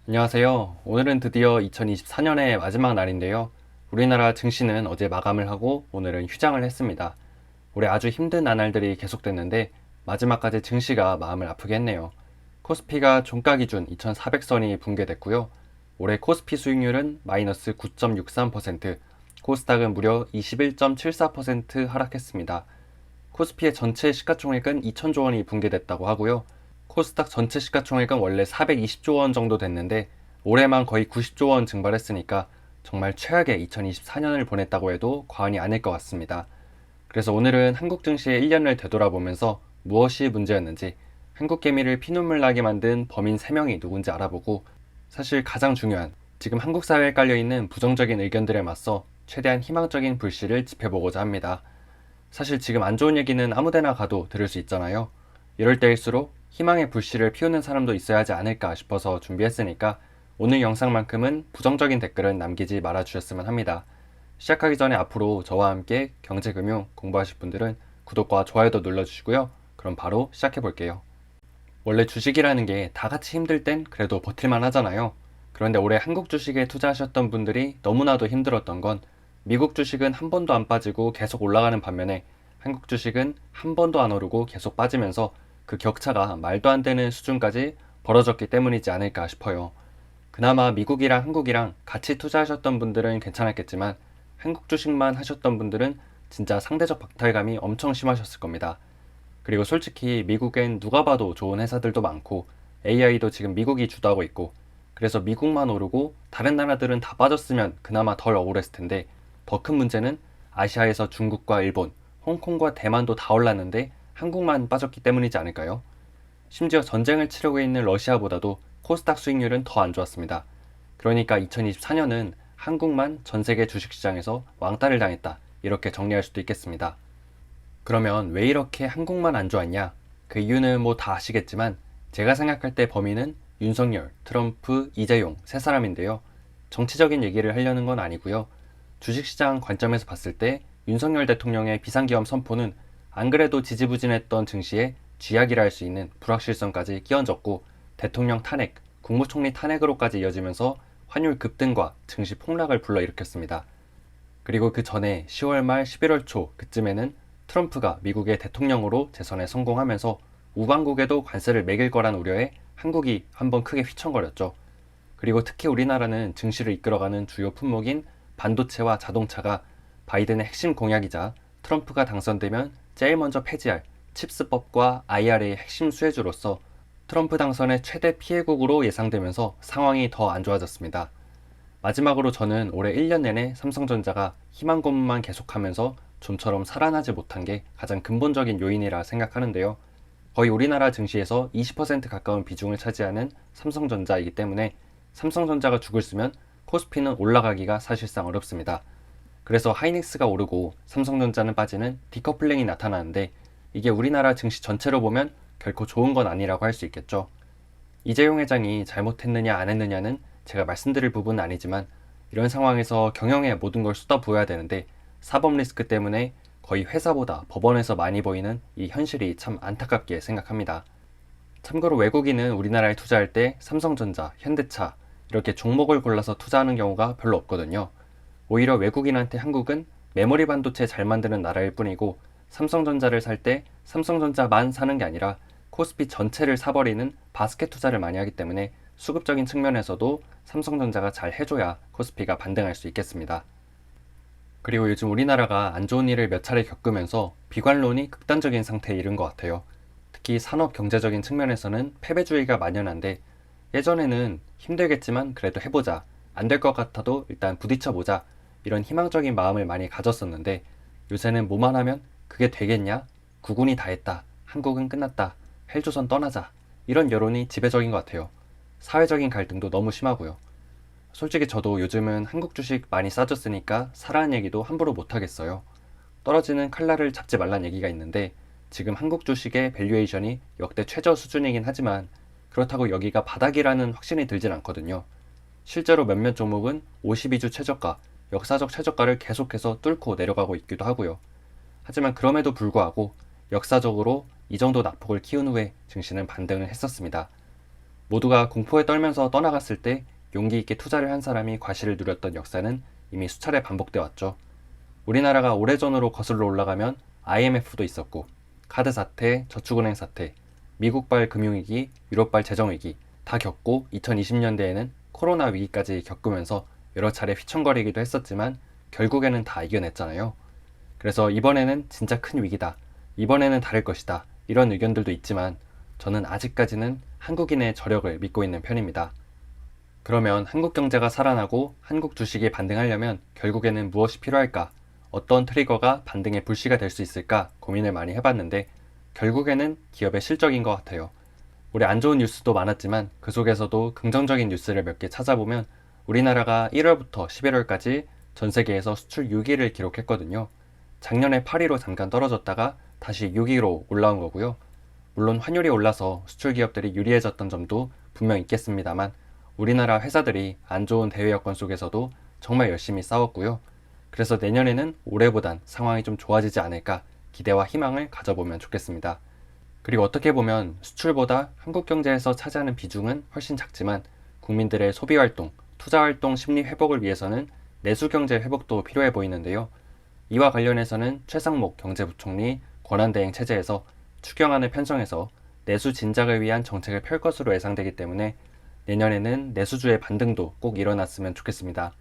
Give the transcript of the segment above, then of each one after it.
안녕하세요. 오늘은 드디어 2024년의 마지막 날인데요. 우리나라 증시는 어제 마감을 하고 오늘은 휴장을 했습니다. 올해 아주 힘든 나날들이 계속됐는데 마지막까지 증시가 마음을 아프게 했네요. 코스피가 종가 기준 2400선이 붕괴됐고요. 올해 코스피 수익률은 마이너스 9.63%, 코스닥은 무려 21.74% 하락했습니다. 코스피의 전체 시가총액은 2000조 원이 붕괴됐다고 하고요. 코스닥 전체 시가총액은 원래 420조 원 정도 됐는데 올해만 거의 90조 원 증발했으니까 정말 최악의 2024년을 보냈다고 해도 과언이 아닐 것 같습니다. 그래서 오늘은 한국 증시의 1년을 되돌아보면서 무엇이 문제였는지, 한국 개미를 피눈물 나게 만든 범인 3명이 누군지 알아보고, 사실 가장 중요한 지금 한국 사회에 깔려있는 부정적인 의견들에 맞서 최대한 희망적인 불씨를 지펴보고자 합니다. 사실 지금 안 좋은 얘기는 아무데나 가도 들을 수 있잖아요. 이럴 때일수록 희망의 불씨를 피우는 사람도 있어야 하지 않을까 싶어서 준비했으니까 오늘 영상만큼은 부정적인 댓글은 남기지 말아 주셨으면 합니다. 시작하기 전에 앞으로 저와 함께 경제금융 공부하실 분들은 구독과 좋아요도 눌러주시고요. 그럼 바로 시작해 볼게요. 원래 주식이라는 게 다 같이 힘들 땐 그래도 버틸만 하잖아요. 그런데 올해 한국 주식에 투자하셨던 분들이 너무나도 힘들었던 건 미국 주식은 한 번도 안 빠지고 계속 올라가는 반면에 한국 주식은 한 번도 안 오르고 계속 빠지면서 그 격차가 말도 안 되는 수준까지 벌어졌기 때문이지 않을까 싶어요. 그나마 미국이랑 한국이랑 같이 투자하셨던 분들은 괜찮았겠지만 한국 주식만 하셨던 분들은 진짜 상대적 박탈감이 엄청 심하셨을 겁니다. 그리고 솔직히 미국엔 누가 봐도 좋은 회사들도 많고 AI도 지금 미국이 주도하고 있고, 그래서 미국만 오르고 다른 나라들은 다 빠졌으면 그나마 덜 억울했을 텐데, 더 큰 문제는 아시아에서 중국과 일본, 홍콩과 대만도 다 올랐는데 한국만 빠졌기 때문이지 않을까요? 심지어 전쟁을 치르고 있는 러시아보다도 코스닥 수익률은 더 안 좋았습니다. 그러니까 2024년은 한국만 전 세계 주식시장에서 왕따를 당했다, 이렇게 정리할 수도 있겠습니다. 그러면 왜 이렇게 한국만 안 좋았냐? 그 이유는 뭐 다 아시겠지만 제가 생각할 때 범인은 윤석열, 트럼프, 이재용 세 사람인데요. 정치적인 얘기를 하려는 건 아니고요. 주식시장 관점에서 봤을 때 윤석열 대통령의 비상계엄 선포는 안 그래도 지지부진했던 증시에 쥐약이라 할 수 있는 불확실성까지 끼얹었고, 대통령 탄핵, 국무총리 탄핵으로까지 이어지면서 환율 급등과 증시 폭락을 불러일으켰습니다. 그리고 그 전에 10월 말 11월 초 그쯤에는 트럼프가 미국의 대통령으로 재선에 성공하면서 우방국에도 관세를 매길 거란 우려에 한국이 한번 크게 휘청거렸죠. 그리고 특히 우리나라는 증시를 이끌어가는 주요 품목인 반도체와 자동차가 바이든의 핵심 공약이자 트럼프가 당선되면 제일 먼저 폐지할 칩스법과 IRA의 핵심 수혜주로서 트럼프 당선의 최대 피해국으로 예상되면서 상황이 더 안 좋아졌습니다. 마지막으로 저는 올해 1년 내내 삼성전자가 희망 고문만 계속하면서 좀처럼 살아나지 못한 게 가장 근본적인 요인이라 생각하는데요. 거의 우리나라 증시에서 20% 가까운 비중을 차지하는 삼성전자이기 때문에 삼성전자가 죽을 쓰면 코스피는 올라가기가 사실상 어렵습니다. 그래서 하이닉스가 오르고 삼성전자는 빠지는 디커플링이 나타나는데, 이게 우리나라 증시 전체로 보면 결코 좋은 건 아니라고 할 수 있겠죠. 이재용 회장이 잘못했느냐 안 했느냐는 제가 말씀드릴 부분은 아니지만 이런 상황에서 경영에 모든 걸 쏟아부어야 되는데 사법 리스크 때문에 거의 회사보다 법원에서 많이 보이는 이 현실이 참 안타깝게 생각합니다. 참고로 외국인은 우리나라에 투자할 때 삼성전자, 현대차 이렇게 종목을 골라서 투자하는 경우가 별로 없거든요. 오히려 외국인한테 한국은 메모리 반도체 잘 만드는 나라일 뿐이고, 삼성전자를 살 때 삼성전자만 사는 게 아니라 코스피 전체를 사버리는 바스켓 투자를 많이 하기 때문에 수급적인 측면에서도 삼성전자가 잘 해줘야 코스피가 반등할 수 있겠습니다. 그리고 요즘 우리나라가 안 좋은 일을 몇 차례 겪으면서 비관론이 극단적인 상태에 이른 것 같아요. 특히 산업 경제적인 측면에서는 패배주의가 만연한데, 예전에는 힘들겠지만 그래도 해보자, 안 될 것 같아도 일단 부딪혀보자, 이런 희망적인 마음을 많이 가졌었는데, 요새는 뭐만 하면 그게 되겠냐? 구군이 다 했다, 한국은 끝났다, 헬조선 떠나자, 이런 여론이 지배적인 것 같아요. 사회적인 갈등도 너무 심하고요. 솔직히 저도 요즘은 한국 주식 많이 싸졌으니까 사라는 얘기도 함부로 못하겠어요. 떨어지는 칼날을 잡지 말란 얘기가 있는데, 지금 한국 주식의 밸류에이션이 역대 최저 수준이긴 하지만 그렇다고 여기가 바닥이라는 확신이 들진 않거든요. 실제로 몇몇 종목은 52주 최저가, 역사적 최저가를 계속해서 뚫고 내려가고 있기도 하고요. 하지만 그럼에도 불구하고 역사적으로 이 정도 낙폭을 키운 후에 증시는 반등을 했었습니다. 모두가 공포에 떨면서 떠나갔을 때 용기 있게 투자를 한 사람이 과실을 누렸던 역사는 이미 수차례 반복돼 왔죠. 우리나라가 오래전으로 거슬러 올라가면 IMF도 있었고, 카드 사태, 저축은행 사태, 미국발 금융위기, 유럽발 재정위기 다 겪고 2020년대에는 코로나 위기까지 겪으면서 여러 차례 휘청거리기도 했었지만 결국에는 다 이겨냈잖아요. 그래서 이번에는 진짜 큰 위기다. 이번에는 다를 것이다. 이런 의견들도 있지만 저는 아직까지는 한국인의 저력을 믿고 있는 편입니다. 그러면 한국 경제가 살아나고 한국 주식이 반등하려면 결국에는 무엇이 필요할까? 어떤 트리거가 반등의 불씨가 될 수 있을까 고민을 많이 해봤는데 결국에는 기업의 실적인 것 같아요. 우리 안 좋은 뉴스도 많았지만 그 속에서도 긍정적인 뉴스를 몇 개 찾아보면 우리나라가 1월부터 11월까지 전 세계에서 수출 6위를 기록했거든요. 작년에 8위로 잠깐 떨어졌다가 다시 6위로 올라온 거고요. 물론 환율이 올라서 수출 기업들이 유리해졌던 점도 분명 있겠습니다만 우리나라 회사들이 안 좋은 대외 여건 속에서도 정말 열심히 싸웠고요. 그래서 내년에는 올해보단 상황이 좀 좋아지지 않을까 기대와 희망을 가져보면 좋겠습니다. 그리고 어떻게 보면 수출보다 한국 경제에서 차지하는 비중은 훨씬 작지만 국민들의 소비활동, 투자활동 심리 회복을 위해서는 내수 경제 회복도 필요해 보이는데요. 이와 관련해서는 최상목 경제부총리 권한대행 체제에서 추경안을 편성해서 내수 진작을 위한 정책을 펼 것으로 예상되기 때문에 내년에는 내수주의 반등도 꼭 일어났으면 좋겠습니다.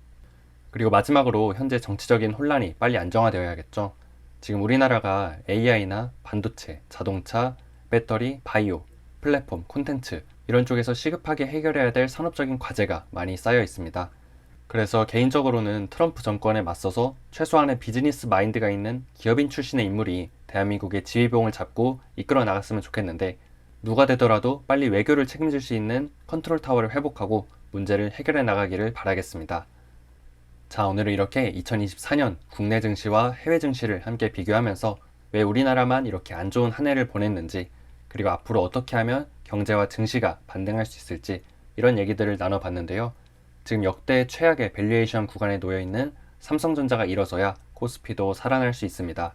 그리고 마지막으로 현재 정치적인 혼란이 빨리 안정화되어야겠죠. 지금 우리나라가 AI나 반도체, 자동차, 배터리, 바이오, 플랫폼, 콘텐츠 이런 쪽에서 시급하게 해결해야 될 산업적인 과제가 많이 쌓여 있습니다. 그래서 개인적으로는 트럼프 정권에 맞서서 최소한의 비즈니스 마인드가 있는 기업인 출신의 인물이 대한민국의 지휘봉을 잡고 이끌어 나갔으면 좋겠는데 누가 되더라도 빨리 외교를 책임질 수 있는 컨트롤 타워를 회복하고 문제를 해결해 나가기를 바라겠습니다. 자, 오늘은 이렇게 2024년 국내 증시와 해외 증시를 함께 비교하면서 왜 우리나라만 이렇게 안 좋은 한 해를 보냈는지 그리고 앞으로 어떻게 하면 경제와 증시가 반등할 수 있을지 이런 얘기들을 나눠봤는데요. 지금 역대 최악의 밸류에이션 구간에 놓여있는 삼성전자가 일어서야 코스피도 살아날 수 있습니다.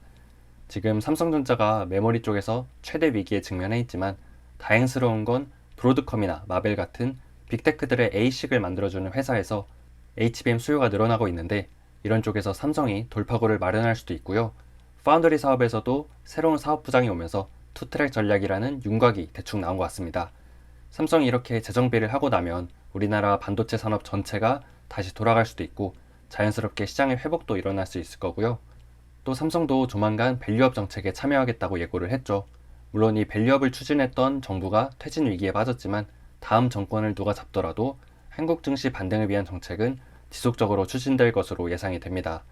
지금 삼성전자가 메모리 쪽에서 최대 위기에 직면해 있지만 다행스러운 건 브로드컴이나 마벨 같은 빅테크들의 ASIC을 만들어주는 회사에서 HBM 수요가 늘어나고 있는데 이런 쪽에서 삼성이 돌파구를 마련할 수도 있고요. 파운드리 사업에서도 새로운 사업 부장이 오면서 투트랙 전략이라는 윤곽이 대충 나온 것 같습니다. 삼성이 이렇게 재정비를 하고 나면 우리나라 반도체 산업 전체가 다시 돌아갈 수도 있고 자연스럽게 시장의 회복도 일어날 수 있을 거고요. 또 삼성도 조만간 밸류업 정책에 참여하겠다고 예고를 했죠. 물론 이 밸류업을 추진했던 정부가 퇴진 위기에 빠졌지만 다음 정권을 누가 잡더라도 한국 증시 반등을 위한 정책은 지속적으로 추진될 것으로 예상이 됩니다.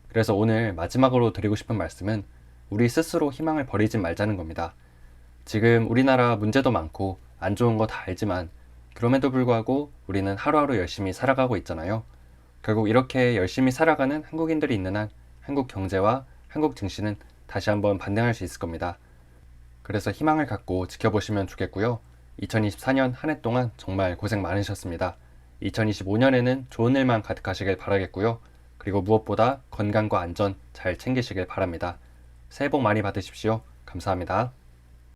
그래서 오늘 마지막으로 드리고 싶은 말씀은 우리 스스로 희망을 버리지 말자는 겁니다. 지금 우리나라 문제도 많고 안 좋은 거 다 알지만 그럼에도 불구하고 우리는 하루하루 열심히 살아가고 있잖아요. 결국 이렇게 열심히 살아가는 한국인들이 있는 한 한국 경제와 한국 증시는 다시 한번 반등할 수 있을 겁니다. 그래서 희망을 갖고 지켜보시면 좋겠고요. 2024년 한 해 동안 정말 고생 많으셨습니다. 2025년에는 좋은 일만 가득하시길 바라겠고요. 그리고 무엇보다 건강과 안전 잘 챙기시길 바랍니다. 새해 복 많이 받으십시오. 감사합니다.